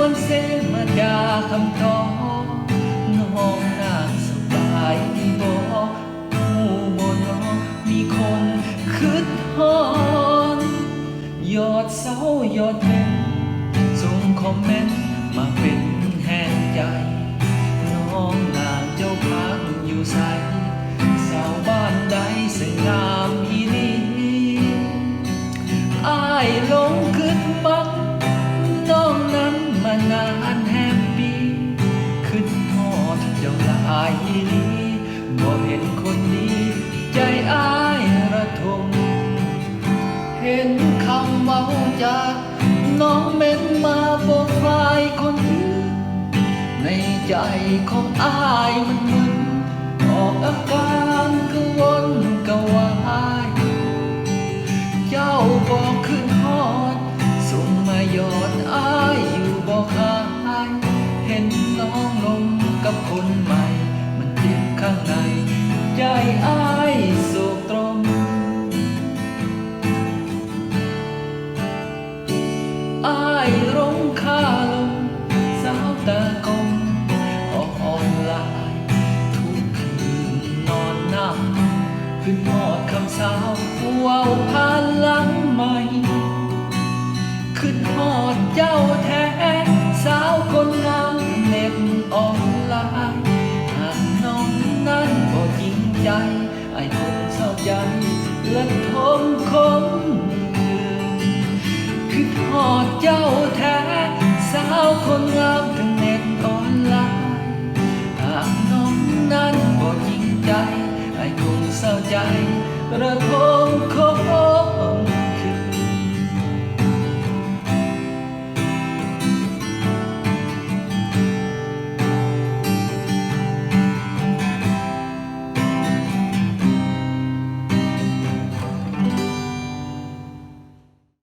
วนเสมาดาคำตอบน้องนางสบายดีบ่หูบ่น้อมีคนคิดฮอดยอดเศร้ายอดเย็นส่งคอมเมนต์มาเป็นแห่งใจน้องนางเจ้าพักอยู่ไสสาวบ้านใดสงงามอีหลีอ้ายหลงคิดมักน้องนั้นมานานแฮปปี้คิดฮอดเจ้าหลายอีหลีบ่เห็นคนดีใจอ้ายระทมเห็นคำเว้าจากน้องเม้นมาบอกฝ่ายคนอื่นในใจของอ้ายมันมึนออกอาการกังวลกะวายเจ้าบอกขึ้นฮอดส่งมายอดอ้ายอยู่บอกหายเห็นน้องลงกับคนใหม่มันเจ็บข้างในใจอ้ายโศกตรมอ้ายร้องคาลงสาวตากลมออกออนไลน์ทุกคืนนอนนั่งขึ้นหอดคำสาวว้าวผ่านหลังใหม่ขึ้นหอดเจ้าแท้สาวคนงามเน็ตออนไลน์หากน้องนั้นบ่จริงใจไอ้คงเศร้าใจและทมคมคือทอดเจ้าแท้สาวคนงามทั้งเน็ตออนไลน์หากน้องนั้นบ่จริงใจไอ้คงเศร้าใจระทมคม